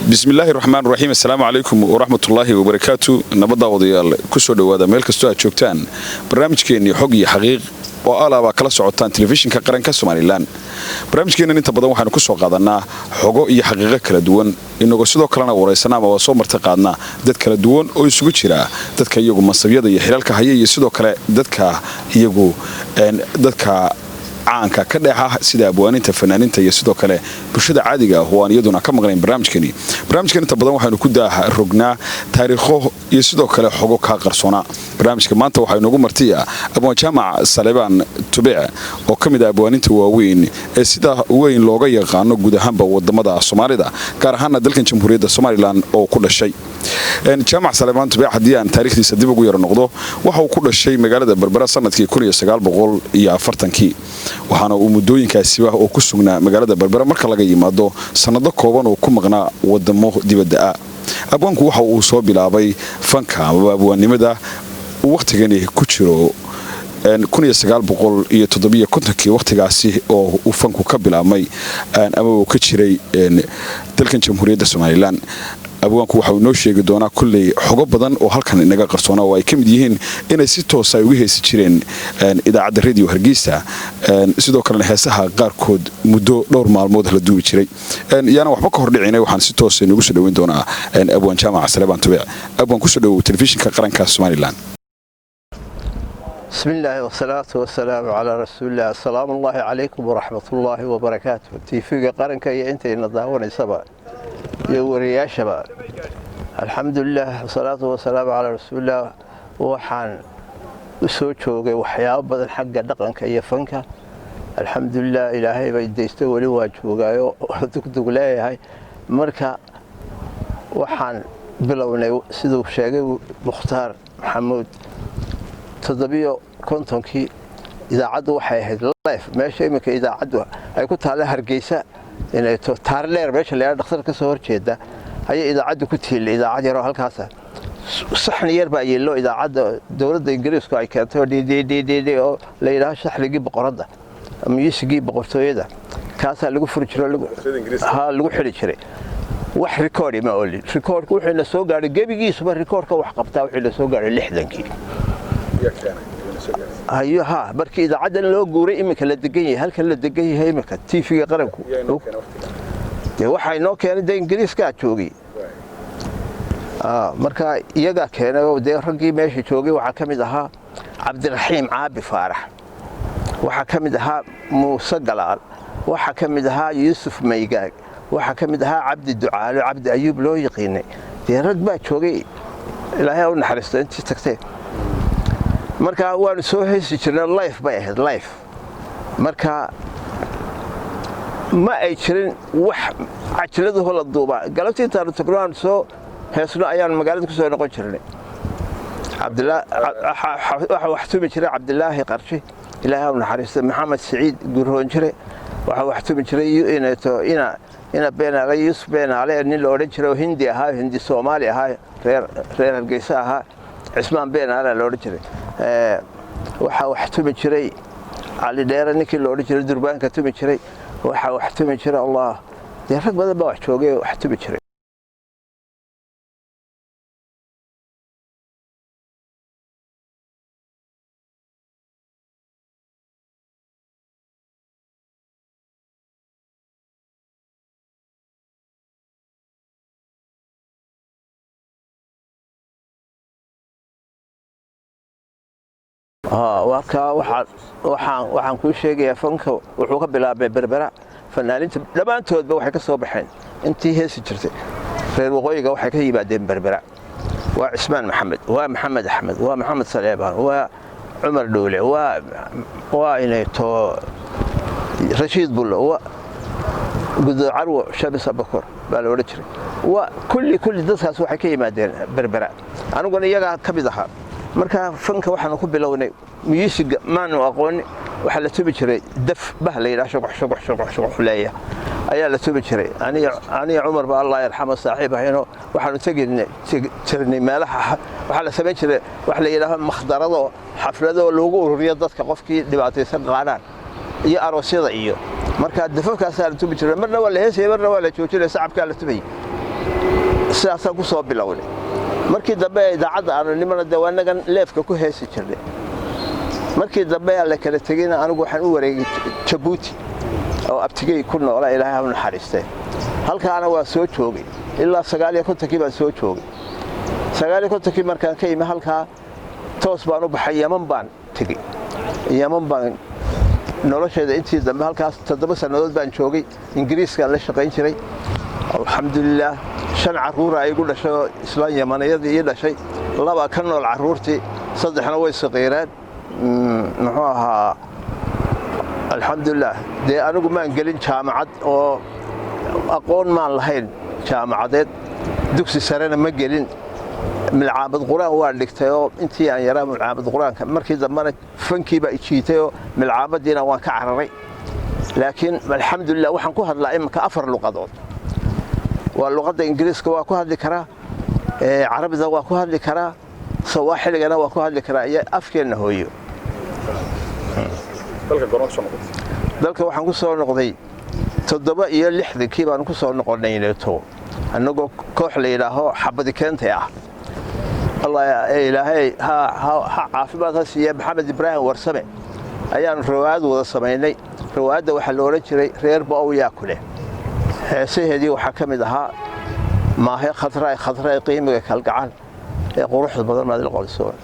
بسم الله الرحمن الرحيم السلام عليكم ورحمة الله وبركاته نبض وضيال كسر وهذا ميل كستوى شوكتان برنامج كيني حقي حقيق وآلا بكلا سعودان تلفزيون كقرن كسماني لان برنامج كيني أنت بدو وحنا كسر قادنا حقوق حقيقة كلا دوان إنه قصدو كلنا ورئيسنا ووصو مرتقادنا دد كلا دوان أو يسوق شراء دد كيجو مصرية ذي حلال كهية يسودو كلا دد كيجو دد ك caanka ka dheexa sida abwaaninta fanaaniinta iyo sidoo kale bulshada caadiga ah oo aan iyaduna ka maqnayn barnaamijkani inta badan waxaanu ku daaha rognaa taariikho iyo sidoo kale xogo ka qarsoona barnaamijka maanta waxay nagu martiya abwaan jaamac Saleebaan Tubic oo kamid ah abwaaninta waaweyn ee sida weyn looga yaqaano guud ahaanba wadamada Soomaalida gaar ahaan dalkan Jamhuuriyadda Soomaaliland oo ku dhashay jaamac Saleebaan Tubic hadii aan taariikhdiisa dib ugu yar noqdo waxa uu ku dhashay magaalada Berbera sanadkii 1940 waxaana uu muddooyinkaasi oo ku sugnaa magaalada Berbera marka laga yimaado sanado kooban oo ku maqnaa wadamo dibadda ah abwaanku waxa uu soo bilaabay fanka abwaannimada waqtigani ku jiro 1970 waqtigaasi oo uu fanku ka bilaabmay ama uu ka jiray dalkan Jamhuuriyadda Soomaaliland abwaanku waxa uu noo sheegi doonaa kulli xogo badan oo halkan inaga qarsoona oo ay kamid yihiin inay si toos ah ugu heesi jireen idaacadda radio Hargeysa sidoo kale heesaha qaarkood muddo dhowr maalmood la duubi jiray yaana waxba ka hor dhicinay waxaan si toos ah ugu soo dhaweyn doonaa abwaan jaamac Saleebaan Tubic abwaan ku soo dhaw telefishinka qaranka Soomaaliland بسم الله والصلاة والسلام على رسول الله السلام الله عليكم ورحمة الله وبركاته تيفيق قرنك يا أنت إن الضاون سبا يوري يا شباب الحمد لله والصلاة والسلام على رسول الله وحان وسوتشوغي وحياة بدل حق دقنك يا فنك الحمد لله إلهي بيديستوى لي واجهوغاي ودقدق لي هاي مركا وحان بلوني سيدو شيغي مختار محمود تضبيو كونتونكي إذا عدوا حيهد لايف ماشي إمك إذا عدوا أيكون تعالى هرجيسة إن تارلير ماشي اللي دكتور كسور كده هي إذا عدوا كتير إذا عد يروح الكاسة صحن يربع يلو إذا عد دولة الإنجليز كاي كانتو دي أو ليلا صح لقي بقرده ميس جيب بقرطوية ده كاسة لقوا فريشرو لقوا حريشري wax record ma oli record wuxuu la soo gaaray gabigiisa ba recordka wax qabtaa wuxuu la soo gaaray 60kii ayo ha markii idaacada loo guuray imika la degan yahay halka la degan yahay imika TV-ga qaranku waxa inoo keenay Ingiriiska joogay marka iyaga keenay oo ragii meesha joogay waxa kamid ahaa Cabdiraxiim Caabi Faarax waxa kamid ahaa Muuse Galaal waxa kamid ahaa Yuusuf Maygaag waxa kamid ahaa Cabdi Ducaale Cabdi Ayuub loo yaqiinay rag baa joogay ilaahay u naxariisto intii tagtay marka waan soo heesi jirnay live bay ahayd live marka ma ay jirin wax ajladu hol duuba galabtii intaan tagnaan soo heesno ayaan magaalada ku soo noqon jirnay waxa wax tumi jiray Cabdilaahi Qarshi ilaahay u naxariisto Maxamed Saciid Gurhoon jiray waxa wax tumi jiray ina beenaale Yuusuf beenaale nin la oran jiray Hindi ahaa Hindi Soomaali ahaa reer Hargeysa ahaa Cismaan beenaale la oran jiray waxa wax tumi jiray Ali Dheere ninkii la oran jiray durbaanka tumi jiray waxa wax tumi jiray Allah rag badan baa wax joogay wax tumi jiray waxaan ku sheegayaa fanka wuxuu ka bilaabay Berbera fanaaniinta dhamaantoodba waxay ka soo baxeen intii heesi jirtay reer waqooyiga waxay ka yimaadeen Berbera waa Cismaan Maxamed waa Maxamed Axmed waa Maxamed Saleebaan waa Cumar Dhuule waa inayto Rashiid Bullo waa Gudo Carwo Shabis Abakor baa la oran jiray waa kulli dadkaas waxay ka yimaadeen Berbera aniguna iyaga ka mid ahaa marka fanka waxaan ku bilownay music maanu aqoon waxa la tubi jiray daf bah la yiraahdo shoq xuleeya ayaa la tubi jiray aniga Umar ba Allah yarxamo saaxiibahayno waxaan tagnay meelaha waxa la sameeyay jiray wax la yiraahdo makhdarado xaflado lagu ururiyo dadka qofkii dhibaataysan qaadaan iyo aroosyada iyo marka dafafkaas la tubi jiray marna waa la heesay marna waa la joojinay sacabka la tubay sidaasaan ku soo bilownay markii dambe idaacadda aanu nimana dee annagan leefka ku heesi jirnay markii dambe aan la kala tegayna anigu waxaan u wareegay Jabuuti oo abtigay ku noolaa ilaahay ha u naxariistay halkaana waa soo joogay ilaa 59 baan soo joogay 59 markaan ka imi halkaa toos baan u baxay Yaman baan tegay Yaman baan nolosheeda intii dambe halkaas 7 sanadood baan joogay Ingiriiska la shaqayn jiray alxamdulillah 5 caruur ay igu dhashay islaan Yamaniyadii ii dhashay 2 ka nool caruurtii 3na way saqiireen muxuu ahaa alxamdulillah dee anigu maan gelin jaamacad oo aqoon maan lahayn jaamacadeed dugsi sarena ma gelin milcaamad quraan waa dhigtay oo intii aan yaraa milcaamad quraanka markii dambana fankiiba ijiitay oo milcaamadiina waan ka cararay laakiin alxamdulillah waxaan ku hadlaa imka 4 luqadood waa luqadda Ingiriiska waa ku hadli karaa Carabiga waa ku hadli karaa Sawaaxiligana waa ku hadli karaa iyo afkeena hooyo dalka waxaan ku soo noqday 67 baan ku soo noqonay inayto annagoo koox la yiraahdo xabadi keentay ah Allah ilaahay ha caafimaad ha siiyo Maxamed Ibrahim Warsame ayaan riwaayad wada sameynay riwaayadda waxa la oran jiray reer baa yaa kule heesaheedii waxa kamid ahaa maahe khatray qiimiga kalgacan ee quruxda badan maadil qolsoon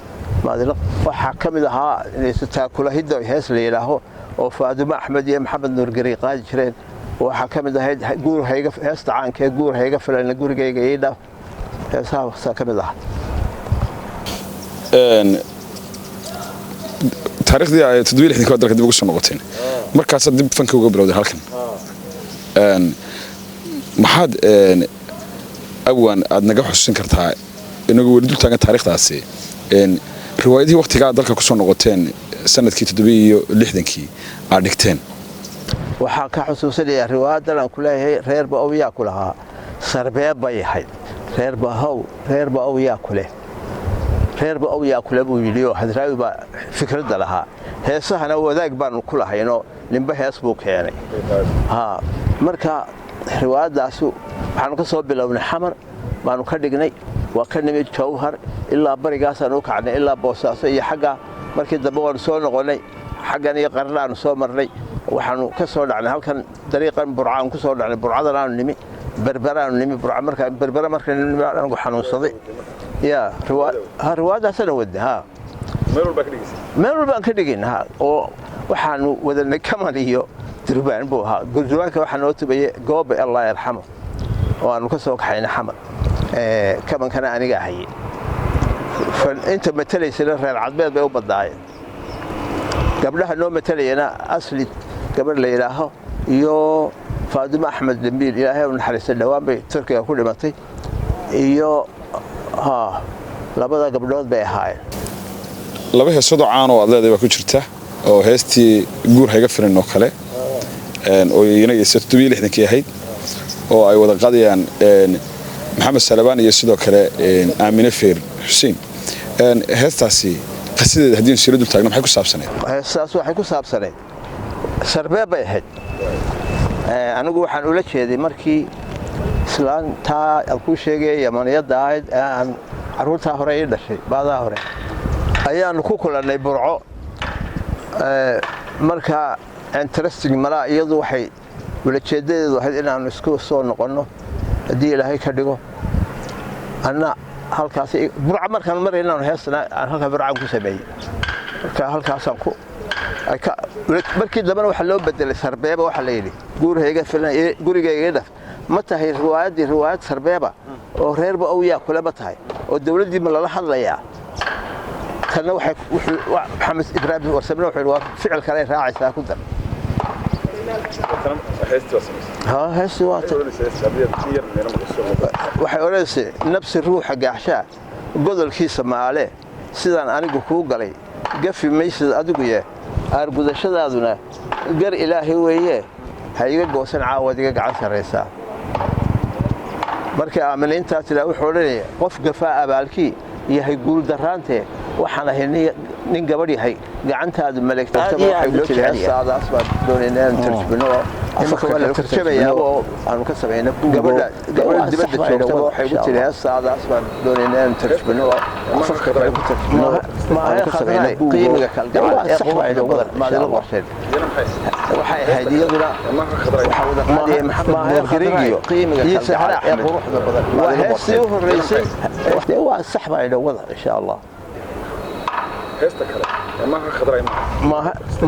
maadil waxa kamid ahaa inay taakula hiddo hees la yiraahdo oo Faaduma Axmed iyo Maxamed Nuur Gari qaadi jireen waxa kamid ahayd guur hayga heesta caanka guur hayga filan gurigayga iyada heesaha kamid ah taariikhdii ay 76 ka dalka dib ugu soo noqoteen markaas dib fanka uga bilowday halkan maxaad awaan aad naga xusuusin kartaa inagu weli dul taagan taariikhdaasi riwaayadii waqtiga dalka ku soo noqoteen sanadkii 76kii aad dhigteen waxa ka xusuusanayaa riwaayadan aan ku leeyahay reer baa yaa ku lahaa sarbeeb bay ahayd reer baa yaa ku leh reer baa yaa ku leh buu yiri oo hadraawi baa fikradda lahaa heesahana wadaag baan ku lahayno nimba hees buu keenay marka riwaayadaas waxaan ka soo bilownay xamar baanu ka dhignay waa ka nimid Jowhar ilaa barigaas aanu kacnay ilaa Boosaaso iyo xagga markii dambe waan soo noqonay xaggan iyo qarnaan soo marnay waxaanu ka soo dhacnay halkan dariiqan burcaan ku soo dhacnay burcadan aanu nimi berberaan nimi burca marka berbera markaan anigu xanuunsaday ya riwaayadaasana wada meel walba ka dhigina oo waxaanu wadanay kaman iyo durbaan buu ahaa gurduwaanka waxaan noo tubayay goobe Allah yarxamo oo aanu ka soo kaxaynay xamar kaman kana aniga ahay inta matalaysa reer cadbeed bay u badnaayeen gabdhaha noo matalayna asli gabar la yiraaho iyo Faaduma Axmed Dambiil ilaahay uu naxariisto dhawaan bay Turkiga ku dhimatay iyo labada gabdhood bay ahaayeen laba heesado caan oo aad leedahay ku jirta oo heestii guur hayga filan oo kale oo iyana 76kii ahayd oo ay wada qadayaan Maxamed Salabaan iyo sidoo kale Aamine Feer Xuseen heestaasi qasideed hadii soo dul taagno maxay ku saabsaneed heestaas waxay ku saabsaneed sarbeeb bay ahayd anigu waxaan ula jeeday markii islaanta ku sheegay Yamaniyada ahayd aan caruurta hore ay dhashay baada hore ayaan ku kulanay burco marka interesting mala iyadu waxay wala jeedadeedu ahayd inaan isku soo noqono hadii ilaahay ka dhigo ana halkaas burca markaan marayna heesna aan halka burcaan ku sameeyay marka halkaas aan ku markii dambana waxa loo bedelay sarbeeba waxa la yiri guur hayga filan gurigayga dhaf ma tahay riwaayad sarbeeba oo reerba oo yaa kula ma tahay oo dawladii ma la hadlayaa kana waxay Maxamed Ibrahim Warsame wuxuu ficil kale raacaysa ku dar heesti waxay oranaysaa nafsi ruuxa gaasha godolkiisa maale sidaan anigu ku galay gafi meesha adigu yahay argudashadaaduna gar ilaahay weeye hayga goosan caawadiga gacan sareysa markii aaminiinta tira wuxuu oranayay qof gafaa abaalkii yahay guul daraante waxaan ahay nin gabadh yahay gacantaadu maleegtaba waxay ku jiraan saadaas baan doonaynaa in tarjumino imika waa la tarjumayaa oo aanu ka sameeyno gabadha dibadda joogtaba waxay ku jiraan saadaas baan doonaynaa in tarjumino afafka kale ku tarjumino ma aha khadray qiimiga kalgacal ee quruxda badan maadila qorsheed waxay ahayd iyaduna waxa wada qaadiyay maxamed garigiyo qiimiga kalgacal ee quruxda badan maadila qorsheed waa horeysay waa sax baa idhawada insha Allah heesta kale maaha khadray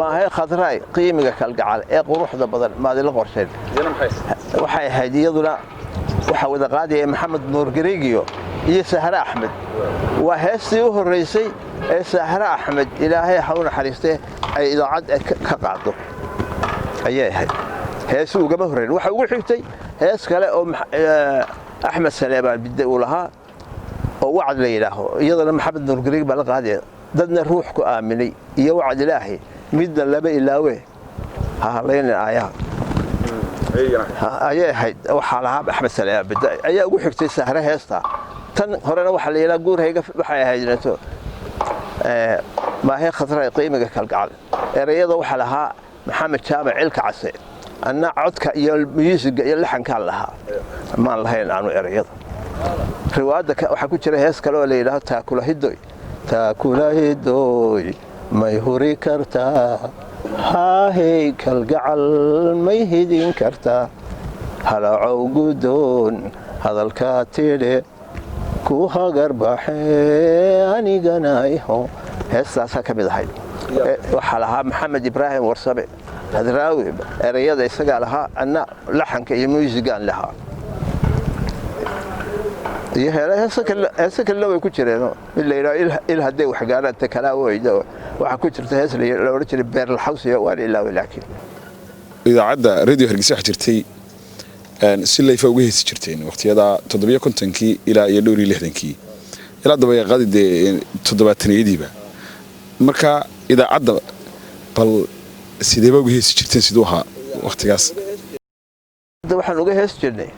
maaha khadray qiimiga kalgacal ee quruxda badan maadila qorsheed waxay ahayd iyaduna waxa wada qaadiyay maxamed nuur garigiyo iyo sahra axmed waa heestii u horeysay ee sahra axmed ilaahay ha u naxariistay ay idaacad ka qaado ayay ahayd heestii uga horeeyay waxa ugu xigtay hees kale oo axmed saleebaan bidda uu lahaa oo wacd la yiraaho iyadana maxamed nuur garig baa la qaadiyay dadna ruux ku aaminay iyo wacd ilaahay midna laba ilaawe ha halayna aayaha ayay ahayd waxa lahaa axmed saleebaan bidda ayaa ugu xigtay sahra heesta tan horena waxa la yiraahdaa guurhayga waxay ahaydnato maahay khadray qiimiga kalgacal erayada waxa lahaa maxamed jaamac cilka case anna codka iyo musiga iyo laxanka lahaa ma lahayn aanu erayada riwaayada waxa ku jira hees kale oo la yiraahdo taakula hidoy may huri kartaa haay kalgacal may hidin kartaa halacow gudoon hadalka tidhe ku hagar baxee anigana iho heestaasa ka mid ahayd waxa lahaa maxamed ibraahim warsabe hadraawi erayada isaga lahaa anna laxanka iyo muusigaan lahaa iyo heesa kale way ku jireen il haday wax gaaraan ta kala waydo waxa ku jirta hees la oran jiray beerl house iyo waan ilaawi laakiin idaacadda radio hargeysa wax jirtay si layfa uga heesi jirteen waqtiyada 750kii ilaa iyo 60kii ilaa dabayaaqadii 70-yadiiba marka idaacadda bal sideeba uga heesi jirteen sidoo ahaa waqtigaas waxaan uga heesi jirnay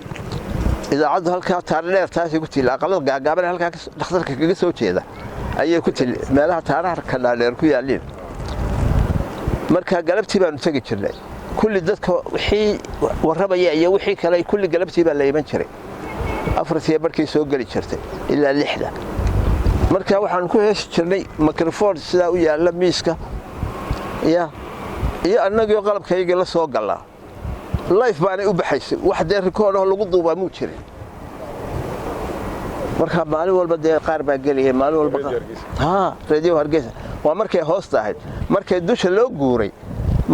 idaacaddu halka taariikh taasi ku tiilaa aqalada gaagaaban halka dhakhtarka kaga soo jeeda ayay ku til meelaha taariikhka dhaadheer ku yaalin marka galabtii baan tagi jirnay kulli dadka wixii warabaya iyo wixii kale kulli galabtii baa la iman jiray afartii barkii soo gali jirtay ilaa 6 marka waxaan ku heesi jirnay microphone sida u yaala miiska iyo annagoo qalabkayga la soo galaa live baan u baxaysay wax dee record oo lagu duubaa muu jirin marka maalin walba dee qaar baa galiyay maalin walba radio hargeysa waa markay hoos tahay markay dusha loo guuray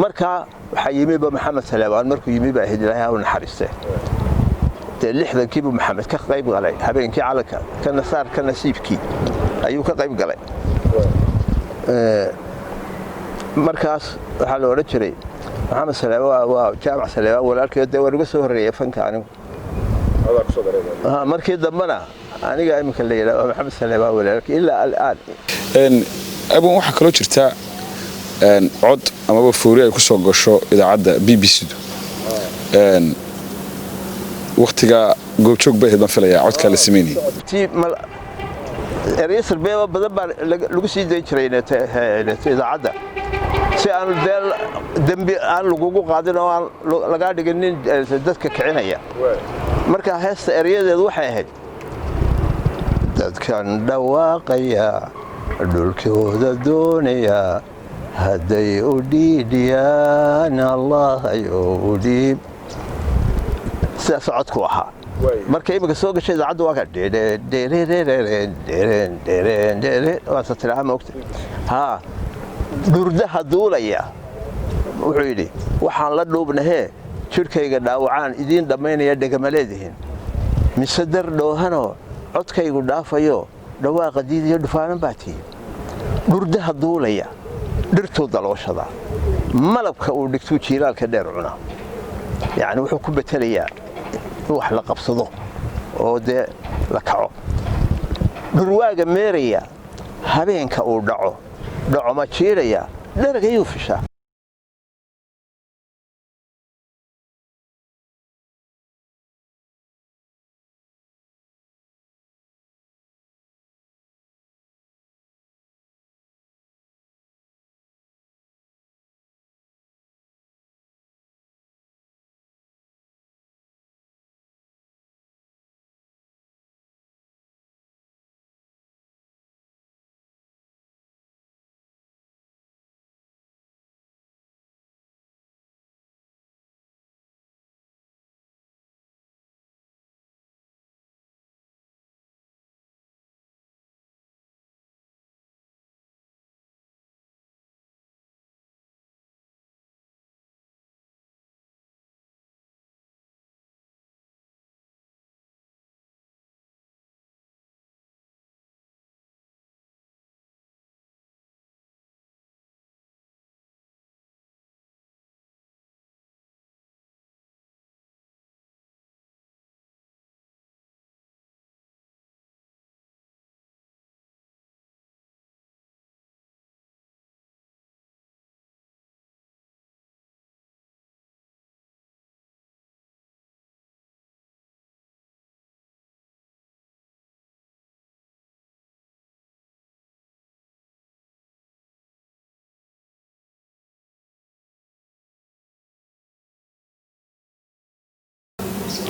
marka waxa yimi maxamed saleebaan markuu yimi baa ilaahay u naxariistay 60kii buu maxamed ka qayb galay habeenkii calanka kana saar kana nasiibkii ayuu ka qayb galay markaas waxa la oran jiray maxamed saleebaan waa jaamac saleebaan walaalkii dee war uga soo horeeyay fanka anigu markii dambana aniga imika la yiraahdo maxamed saleebaan walaalkii ilaa al'aan abun waxa kala jirta cod amaba fuuri ay ku soo gasho idaacadda BBC-du waqtiga goobjoog bay hedan filaya codka la sameeyay erayser beeba badan baa lagu sii day jiray idaacadda si aan dambi aan lagu qaadin oo aan laga dhigin dadka kicinaya marka heesta erayadeedu waxay ahayd dadkan dhawaaqaya dhulkooda doonaya haday u dhiidiyaan allah ayo u dhiib sidaas codku ahaa marka imika soo gashay idaacaddu waa ka waa satiraha moogta durdaha duulaya wuxuu yidhi waxaan la dhuubnahee jidhkayga dhaawacaan idiin dhammaynaya dhegamaleedihin mise dar dhoohanoo codkaygu dhaafayo dhawaaqa diidiyo dhufaanan baa tihi durdaha duulaya dhirtuu dalooshada malabka uu dhigtuu jiilaalka dheer cuna yacni wuxuu ku betelayaa in wax la qabsado oo dee la kaco dhurwaaga meeraya habeenka uu dhaco ma jiiraya dharagayuu fishaa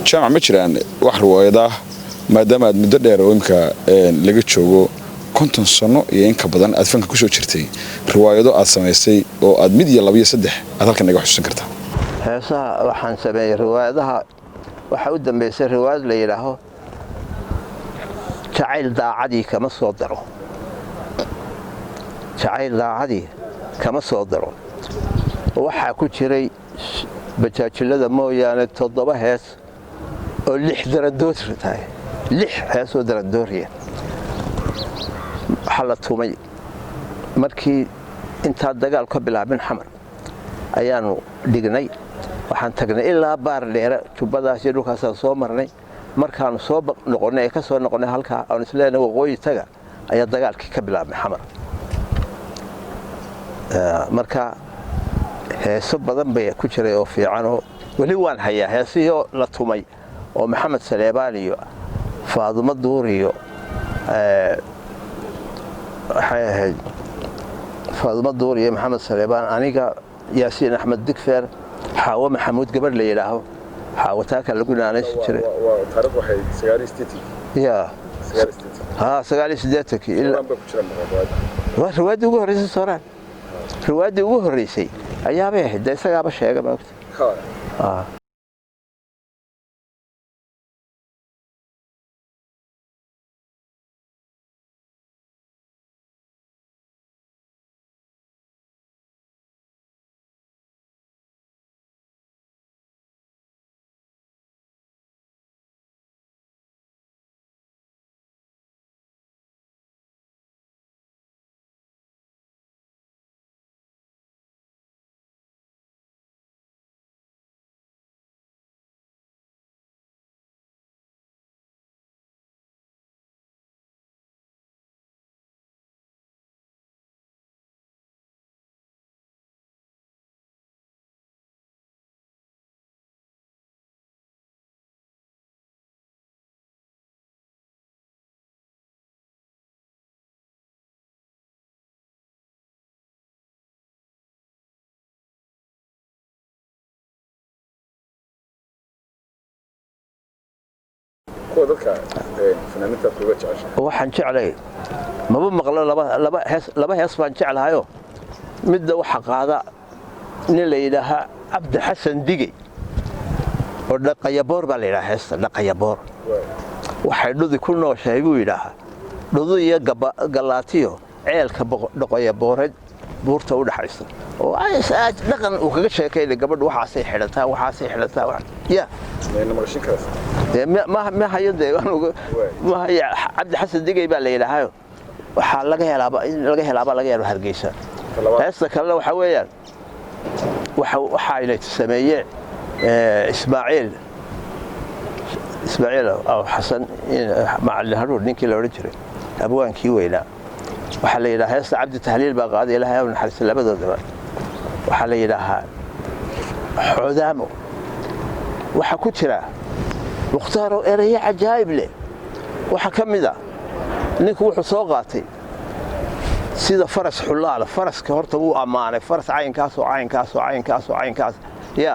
jaamac ma jiraan wax riwaayada maadaama aad muddo dheer oo imka laga joogo 50 sano iyo in ka badan aad fanka ku soo jirtay riwaayado aad samaysay oo aad mid iyo laba iyo saddex aad halkan naga xusuusan kartaa heesaha waxaan sameeyay riwaayadaha waxa u dambeysay riwaayad la yiraahdo jacayl daacadii kama soo daro jacayl daacadii kama soo daro waxa ku jiray bajaajilada mooyaane 7 hees oo 6 daradood tahay 6 hees oo daradooriya xala tumay markii inta dagaal ka bilaabin xamar ayaanu dhignay waxaan tagnay ilaa baar dheer tubadaas iyo dhulkaas soo marnay markaan soo noqonay ka soo noqonay halka aan isleenahay waqooyi taga ayaa dagaalkii ka bilaabmay xamar marka heeso badan bay ku jiray oo fiican oo wali waan hayaa heesiyo la tumay oo maxamed saleebaan iyo faadumo duur iyo faadumo duur iyo maxamed saleebaan aniga yaasiin axmed digfeer xaawo maxamuud gabadh la yidhaaho xaawataaka lagu naanaysan jiray taariikh waxay 69 ya 69 waa riwaayadii ugu horreysay sooraan riwaayadii ugu horreysay ayaabay ahayd isagaaba sheega maogta waxaan jeclay maba maqlo laba hees baan jeclahayo midda waxa qaada nin la yidhaahaa cabdi xasan digey oo dhaqayaboor baa la yidhaha heesta dhaqayaboor waxay dhudi ku nooshahay buu yidhaahaa dhudu iyo galaatiyo ceelka dhaqayabooreed buurta u dhaxaysa oo dhaqan uu kaga sheekeynay gabadhu waxaasay xidhataa ya ما هيدا ما هي عبد حسن دقي بقى اللي يلهايو waxaa laga helaa hargeysa heesta kale waxa weeyaan waxa ay sameeyay Ismaaciil oo Xasan macallin haruur ninkii la oran jiray abwaankii weynaa waxa la yiraahdaa heesta Cabdi Tahliil baa qaaday ilaahay oo naxariis labadoodaba waxa la yiraahdaa Xudaamo waxa ku jira mukhtaaro erey cajaa'ib leh waxa kamida ninku wuxuu soo qaatay sida faras xulaala faraska horta uu amaanay faras caynkaas ya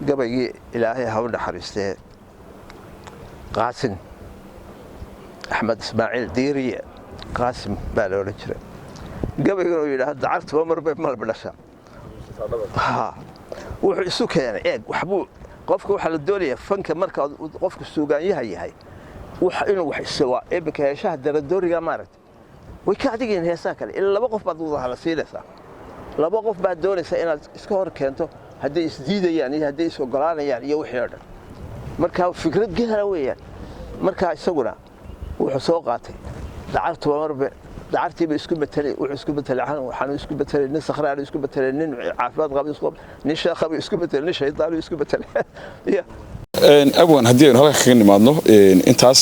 gabaygii ilaahay ha u naxariistee qaasim axmed ismaaciil diiriye qaasim baa la odhan jiray gabaygan uu yidhaah dacartuba marbay malba dhasha wuxuu isu keenay eeg waxbuu qofka waxaa la doonayaa fanka marka qofku suugaanyaha yahay inuu wax isaga iminka heesaha daradooriga maaragtay way ka adigeen heesaha kale ilaa laba qof baad wada hala siinaysaa laba qof baad doonaysaa inaad iska hor keento hadday isdiidayaan iyo hadday is ogolaanayaan iyo wixii oo dhan marka fikrad gaara weeyaan markaa isaguna wuxuu soo qaatay dacartuba marbe dacartiiba isku betelay wuxuu isku betelay waxaanu isku betelay nin sakhraanu isku betelay nin caafimaad qaba isku nin sheekhabu isku betelay nin shaydaanu isku betelay abwan haddii aynu halka kaga nimaadno intaas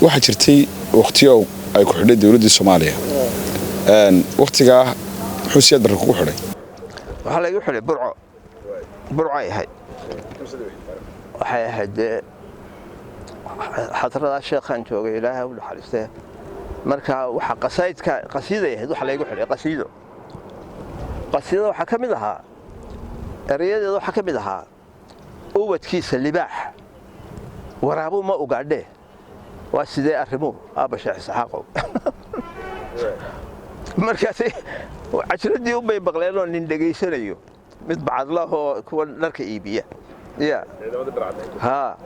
waxaa jirtay waqtiyo ay ku xidhay dowladdii Soomaaliya waqtigaa muxuu siyaad barre kugu xidhay waxaa lagu xidhay burco ay ahayd waxay ahayd xadrada sheekhan joogay ilaahay u naxariistee marka waxa qasiido yahay waxa lagu xidhay qasiido waxa kamid ahaa erayadeeda waxa kamid ahaa ubadkiisa libaax waraabu ma ugaadhe waa sidee arrimo aaba sheekh saxaqo markaas casradii u bay baqleen oo nin dhageysanayo mid bacadlaho kuwa dharka iibiya ha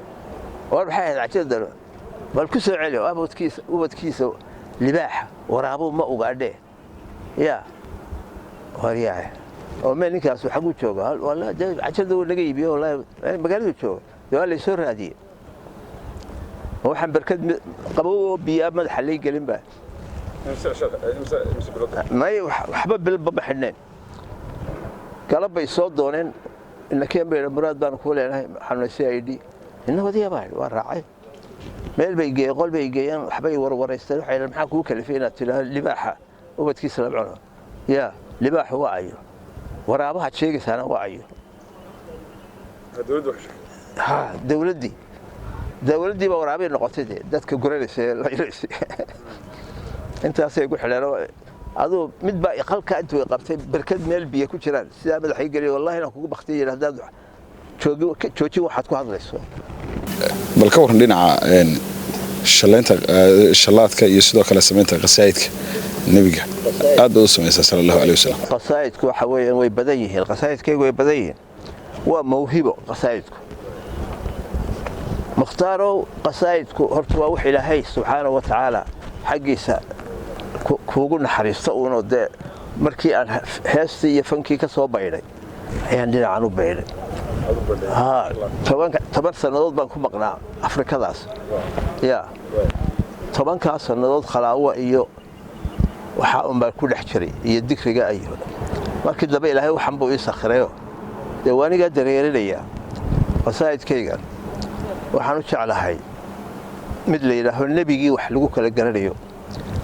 waxay ahayd casrada bal ku soo celiyo ubadkiisa libaax waraabu ma ugaadhe waryahay oo meel ninkaas waxa uu jooga wallahi casrada uu naga iibiyo wallahi magaalada jooga waa la soo raadiyay waxaan barkad qabow biyo madaxa lay gelin baa may waxba bilba baxneen galabay soo dooneen inakeen bay muraad baan ku leenahay xanuunsi ID inna wadiya baa waa raacay meel bay geeyeen qol bay geeyeen waxbay warwareysteen waxay maxaa ku kalifeena tilaha libaaxa ubadkiisa la cuno libaaxu waa ayo waraabaha sheegaysana waa ayo dawladdii baa waraabay noqotay dadka guranaysa intaasay ku xidheen adoo mid baa qalka intuu qabtay barkad meel biyo ku jiraan sida madaxay galiyo wallahi inaan kugu baqtay hadaad jooji waxaad ku hadlayso bal ka waran dhinaca shalaadka iyo sidoo kale samaynta qasaayidka nabiga aad u sameeyay sallallahu alayhi wasallam qasaayidku waxa weeyaan way badan yihiin qasaayidkaygu way badan yihiin waa mawhibo qasaayidku muxtaaro qasaayidku horta waa wax ilaahay subhanahu wa ta'ala xaqiisa kuugu naxariisto uuna de markii aan heestii iyo fankii ka soo baydhay ayaan dhinacan u baydhay toban sannadood baan ku maqnaa afrikadaas tobankaas sannadood khalaawa iyo waxaa unbaa ku dhex jiray iyo dikriga ayo markii dambe ilaahay waxan buu ii sakhirayo dee waanigaa dareerinaya qasaa'idkayga waxaan u jeclahay mid la yidhaaho nebigii wax lagu kala garanayo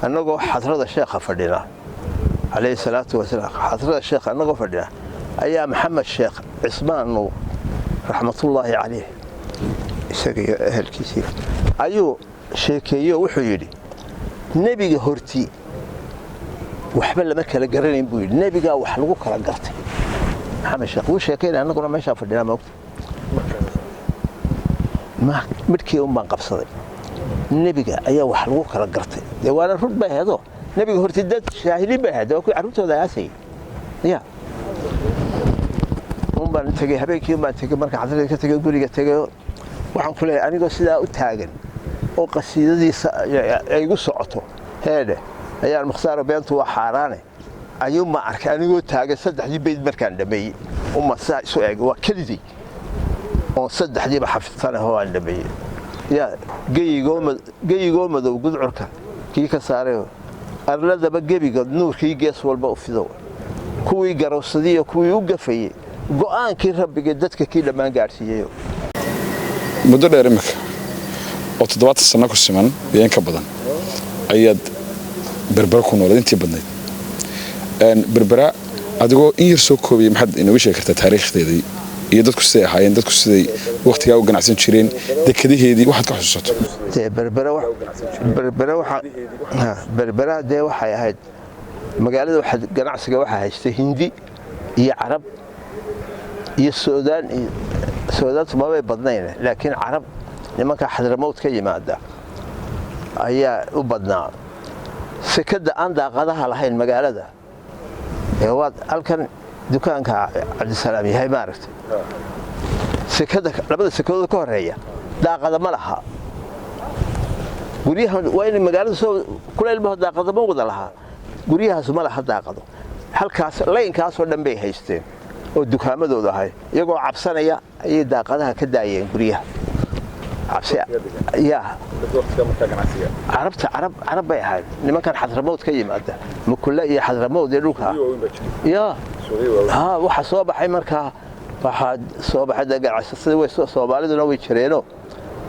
annagoo xadrada sheekha fadhina calayhi salaatu wasalaam xadrada sheekha annagoo fadhina ayaa maxamed sheekh cismaan nuur raxmatullaahi calayh isaga iyo ehelkiisii ayuu sheekeeyo wuxuu yidhi nebiga hortii waxba lama kala garanayn buu yidhi nebigaa wax lagu kala gartay maxamed sheekh wuu sheekeynaya annaguna meeshaa fadhinaa moogta midkii un baan qabsaday nebiga ayaa wax lagu kala gartay dee waana run bay ahaydoo nebiga hortii dad shaahiliin bay ahayd waa kuwii carruurtooda aasayay un baan tegey habeenkii un baan tegey marka xadradii ka tegey guriga tegey waxaan ku leeyahay anigoo sidaa u taagan oo qasiidadiisa ay igu socoto heedhe ayaan mukhtaaro beentu waa xaaraane ayuunbaan arkay anigoo taagan saddexdii bayd markaan dhameeyey uma saa isu eegay waa kelidii oo saddexdiiba xafidsanahoo aan dhameeyey geyigoo madow gudcurka kii ka saaray arladaba gebiga nuurkii gees walba u fido kuwii garowsadiiyo kuwii u gafayey go'aankii rabbiga dadka kii dhammaan gaadhsiiyey muddo dheer imika oo 7 sano ku siman iyo ka badan ayaad berbera ku noolad intii badnayd berbera adigoo in yar soo koobiyay maxad inoo sheegi kartaa taariikhdeedii iyo dadku siday ahaayeen dadku siday waqtigaa u ganacsan jireen dekadaheedii waxaad ka xusuusato berbera dee waxay ahayd magaalada ganacsiga waxaa haystay hindi iyo carab iyo Suudaan mabay badnayn laakiin Carab nimanka Xadramowt ka yimaada ayaa u badnaa sekada aan daaqadaha lahayn magaalada ee waad halkan dukaanka Cabdisalaam yahay maaragtay sekada labada sekadooda ka horeeya daaqada ma laha guriyaha waa in magaalada soo kuleel ba daaqada ma wada laha guriyahaas ma laha daaqado halkaas laynkaas oo dhan bay haysteen oo dukaamadooda ahay iyagoo cabsanaya ay daaqadaha ka daayeen guriyaha cabsi Arab bay ahayd nimankan Xadramowt ka yimaada Mukulla iyo Xadramowt ee dhulka waxa soo baxay markaa waxa soo baxay ganacsatada way Soomaaliduna way jireeno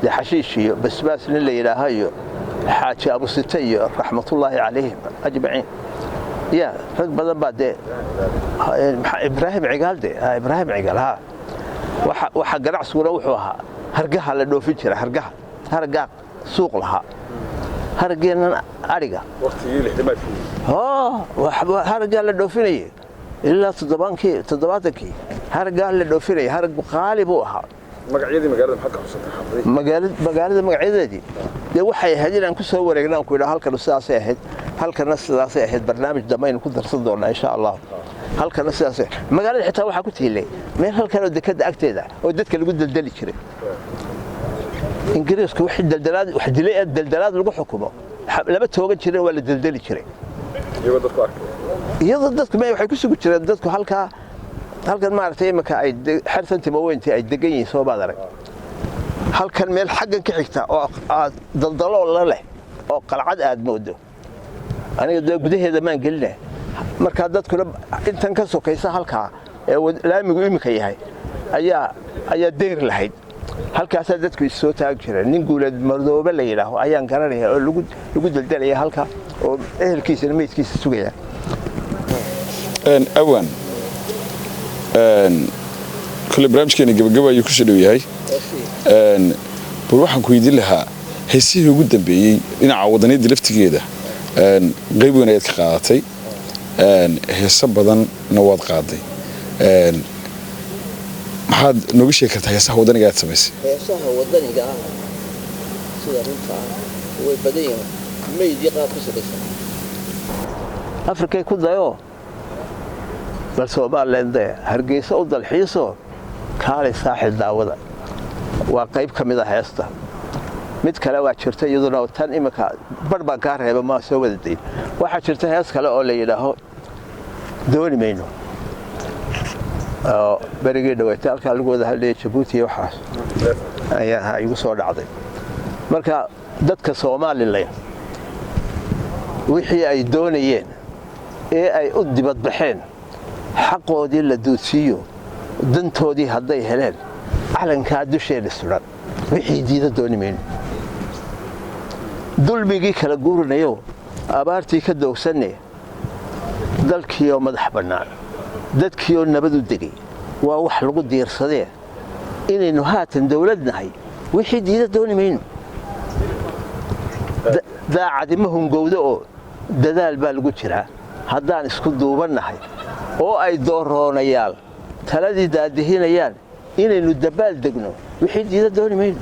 xashiish iyo basbaas nin la yiraahayo xaaji Abu Sita iyo raxmatullaahi calayhim ajmaciin rag badan baa Ibrahim Cigaal waxa ganacsiguna wuxuu ahaa hargaha la dhoofin jiray hargaha suuq lahaa hargeena ariga waqtigii lixdamaadkii hargaha la dhoofinayay ilaa 70kii hargaha la dhoofinayay harg qaali buu ahaa magacyadii magaalada maxaa ka xusantay magaalada magacyadeedii waxay ahayd inaan ku soo wareegnaan ku yiraahdo halkan sidaasay ahayd halkan sidaasay ahayd barnaamij damayn ku darsan doona insha Allah halkan sidaasay magaalada xitaa waxa ku tiilay meel halkan oo dekada agteeda oo dadka lagu daldali jiray ingiriisku wixii daldalaad lagu xukumo laba toogan jiray waa la daldali jiray iyadoo dadku waxay ku sugu jireen dadku halkan maaragtay imaka ay xirsantii weyntii ay degan yihiin soo baad arag halkan meel xaggan ka xigta oo daldalo la leh oo qalcad aad moodo aniga gudaheeda maan gelina marka dadkuna intan ka sokaysa halka ee laamigu imika yahay ayaa deer lahayd halkaas dadku soo taag jireen nin guuleed Mardoobe la yiraahdo ayaan garanaya oo lagu daldalay halka oo ehelkiisa meedkiisa sugaya awan kule barnaamijkeena gabagaba ayuu ku soo dhow yahay bal waxaan ku weydiin lahaa heesihii ugu dambeeyay dhinaca wadaniyada laftigeeda qayb weyn ayaad ka qaadatay heeso badanna waad qaaday maxaad nooga sheegi kartaa heesaha wadaniga aad samaysay heesaha wadaniga sida runta way badan yihiin meydii qaab ku salaysan Afrika ku dayo bal Soomaaliland Hargeysa u dalxiiso kaali saaxil daawada waa qayb kamid ah heesta mid kale waa jirta iyaduna tan imika barba ka reeba ma soo wadaday waxa jirta hees kale oo la yiraahdo dooni mayno berigii dhawaatay halka lagu wada hadlay Djibouti waxaas ayaa igu soo dhacday marka dadka Soomaaliland wixii ay doonayeen ee ay u dibad baxeen xaqoodii la duusiyo dantoodii haday heleen calanka dusheeda suran wixii diida dooni mayno dulmigii kala guurinayo abaartii ka doogsanay dalkii oo madax bannaan dadkii oo nabad u degay waa wax lagu diirsaday inaynu haatan dawladnahay wixii diida dooni mayno daacadima hungowda oo dadaal baa lagu jiraa haddaan isku duubanahay oo ay dooroonayaal taladii daadihinayaan inaynu dabaal degno wixii diida dooni mayno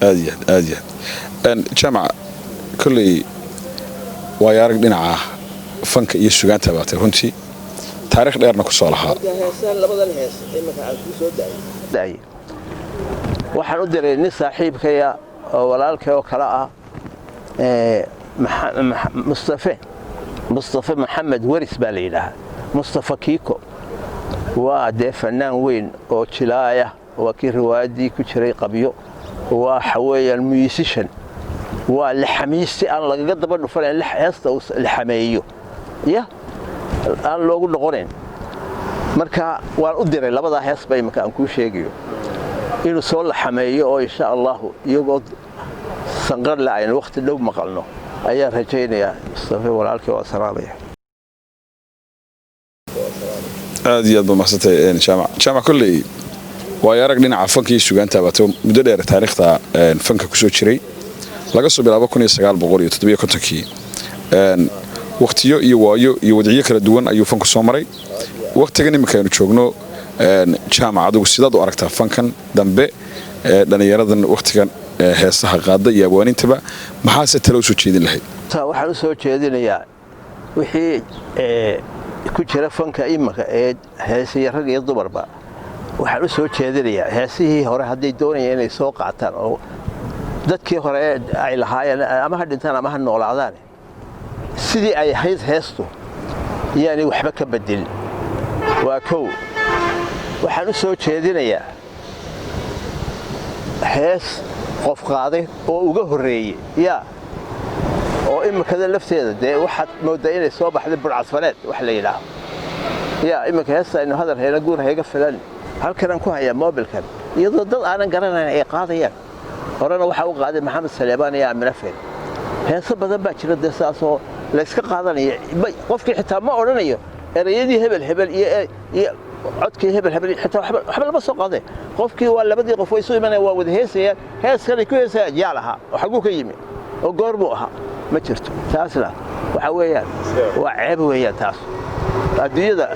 aad jaamac kulli waa arag dhinaca fanka iyo suugaanta baatay runtii taariikh dheerna ku soo lahaa labadan hees imika aan ku soo daayay waxaan u diray nin saaxiibkaya oo walaalkay oo kala ah Mustafa Maxamed Waris baa la yiraahdaa Mustafa Kiko waa fanaan weyn oo jilaaya waa kii riwaayadii ku jiray qabyo waa xaweeyaan musician waa la xamiisti aan laga daba dhufanayn la heesta la xameeyo aan loogu noqonayn marka waan u diray labada hees bay marka aan ku sheegayo inuu soo la xameeyo oo insha Allah iyagoo sanqar la ayna waqti dhow maqalno ayaa rajaynaya Mustafa walaalkii oo salaamaya aad iyo aad ba mahadsantahay jaamac kulli waa arag dhinaca fanka iyo suugaanta baato muddo dheer taariikhda fanka ku soo jiray laga soo bilaabo 1957 waqtiyo iyo waayo iyo wadciyo kala duwan ayuu fanku soo maray waqtigan imika aynu joogno jaamac adigu sidaad u aragtaa fankan dambe dhalinyaradan waqtigan heesaha qaada iyo abwaanintaba maxaase talo soo jeedin lahayd waxaan u soo jeedinayaa wixii ku jira fanka imaka ee heesiya rag iyo dumarba waxaan u soo jeedinayaa heesihii hore hadday doonayaan inay soo qaataan oo dadkii hore ay lahaayeen ama ha dhintaan ama ha noolaadaan sidii ay ahayd heestu yaani waxba ka bedelin waa kow waxaan u soo jeedinayaa hees qof qaaday oo uga horreeyey yaa oo imikada lafteeda dee waxaad moodaa inay soo baxday burcadfaneed wax la yidhaaho yaa imika heesta aynu hadal hayna guur hayga filan halkanaan ku hayaa moobilkan iyadoo dad aanan garanayn ay qaadayaan horena waxaa u qaaday maxamed saleebaan iyo aamina feen heeso badan baa jira dee saasoo layska qaadanaya qofkii xitaa ma odhanayo erayadii hebel iyo codkii hebel xitaa waxba lama soo qaadeen qofkii waa labadii qof way isu imanayaan waa wada heesayaan heeskanay ku heesayaan yaa lahaa oo xaguu ka yimi oo goor buu ahaa ma jirto taasna waxa weeyaan waa ceeb weeyaan taas adduunyada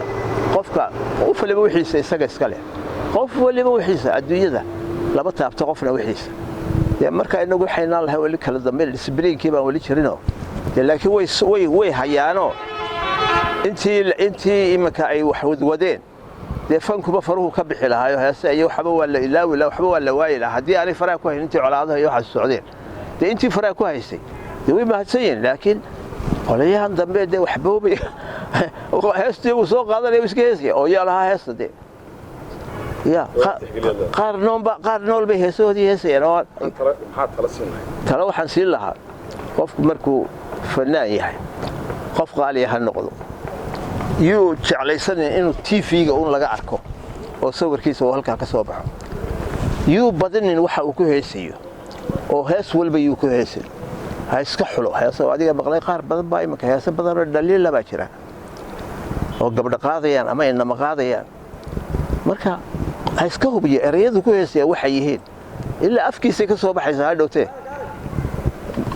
qofka qof waliba wixiisa isaga iska leh qof waliba wixiisa adduunyada laba taabto qofna wixiisa marka inagu waxaynaan lahay wali kala dambeyn disbliinkii baan wali jirinoo laakiin way hayaanoo intii imika ay wax wadwadeen dee fankuba faruhu ka bixi lahaayo heese iyo waxba waa la ilaawi lahaa waxba waa la waayi lahaa haddii aanay faraha ku hayn intii colaadaha iyo waxaas socdeen dee intii faraha ku haysay dee way mahadsan yihiin laakiin qolayahan dambe dee waxboobay heestii uu soo qaadanaya iska heesaya oo yaa lahaa heesta dee يا قار نول به سودي هسه أنا ترى وحن سيل لها قف مركو فنان يعني قف قال لي هالنقطة يو على سنة إنه تي في جون لقى عركو وصور كيس وهالك كصباح يو بدن إنه وح وكهسيو أو هس والبي وكهسي هاي سكحلو هاي سو عادي بقى قار بدن باي مكهسة بدن الدليل لا بشرة أو قبل قاضيان أما إنما قاضيان مركا iska hubiyo erayadu ku heesaya waxay yihiin ilaa afkiisa ka soo baxaysa hadhowtee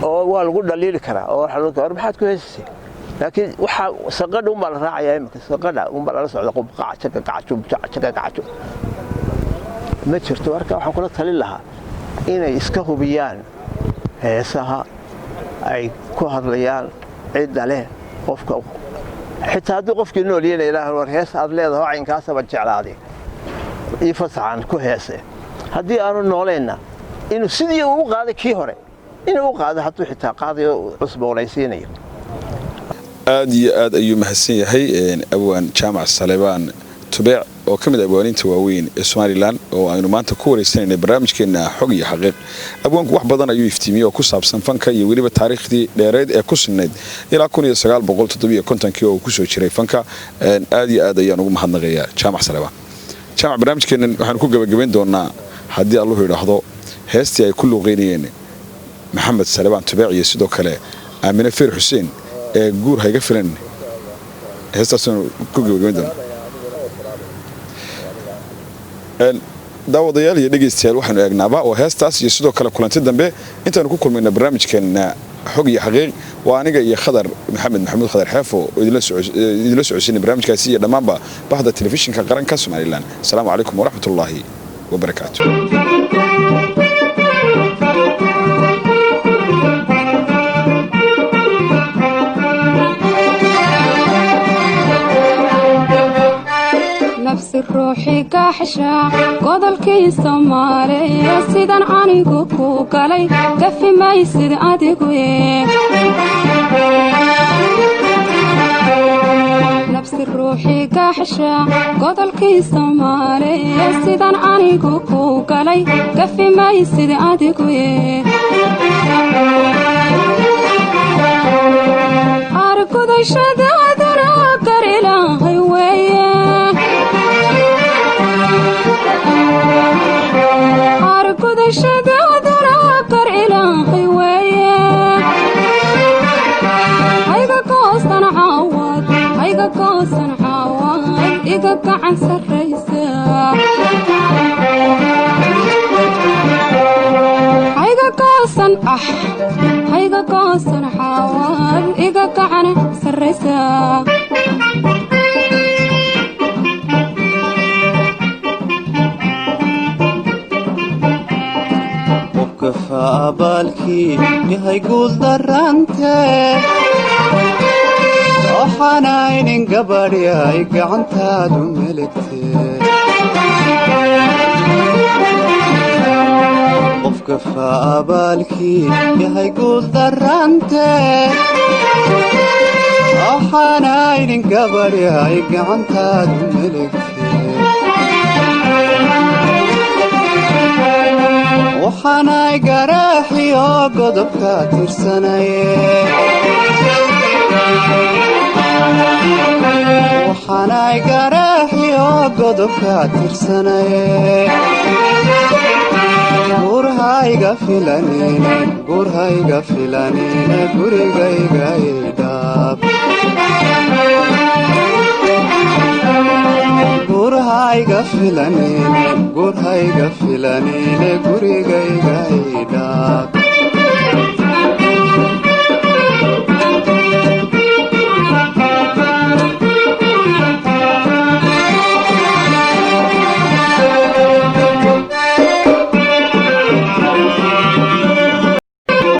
oo waa lagu dhaliili karaa oo waxa maxaad ku heesay laakiin waxa saqadh uma la raacayaa imika saqadha uma la socdo qubqaaca kacacho ma jirto marka waxaan kula talin lahaa inay iska hubiyaan heesaha ay ku hadlayaan cid leh qofka xitaa haddii qofkii nool yahay ilaahay war hees aad leedahay caynkaas ba jeclaaday يفسعن كهسة هدي أنا نولينا إنه سيدي وقاعد كي هري إنه وقاعد حتى حتى قاضي أسبوع ليسيني آد أيوم حسين هي أبوان جامع السليبان تبع وكمل أبوانين تواوين إسماعيلان وأنو ما أنت كوري سنة برامج كنا حقي حقيق أبوانك واحد بدنا يفتيمي وكسب سنفن كي يوري التاريخ دي لريد كوس الند إلى كوني سجال بقول تطبيق كنتن كيو كوسو شري فنكا آد أيانو محمد غيا جامع السليبان جامع برامج كنا وحنا كوجا بجبين دونا هدي الله يرحضه هستي كله غيرين محمد سليمان تبع يسدو كله أمين فير حسين جور هيقفلن هستاسون كوجا بجبين دونا داوديال يدقيستيال waxaan eegnaba oo heestaas iyo sidoo kale kulantay dambe intaan ku kulmayna barnaamijkeena xog iyo xaqiiq waa aniga iyo Khadar maxamed Khadar Xaafo oo idila socodsiinay barnaamijkaasi iyo dhamaanba bahda telefishinka qaranka Soomaaliland assalamu alaykum wa rahmatullahi wa barakaatuh نفس الروحي كحشا قدل كي سماري سيدان عنيقو كوكالي كفي ما يسيد عديقوي نفس الروحي كحشا قدل كي سماري سيدان عنيقو كوكالي كفي ما يسيد عديقوي عاركو دي شدادنا كريلا هيوية أركض الشداد راكر إلى هواية هيدا قاصن عوض هيدا قاصن عوض إيقاك عن سريسة هيدا قاصن هيدا قاصن عوض إيقاك عن سريسة abaalkii yahay guul darante waxaanaynin gabadhi ay gacantaadu meligtee qofka faabaalkii yahay guul darante waxaanaynin gabadhi ay gacantaadu meligtee waxaanay garaaxiyo godobka tirsanaye waxaanay garaaxiyo godobka tirsanaye gurhayga filanine gurigayga idhaab gurhayga filanine gurigayga idhaab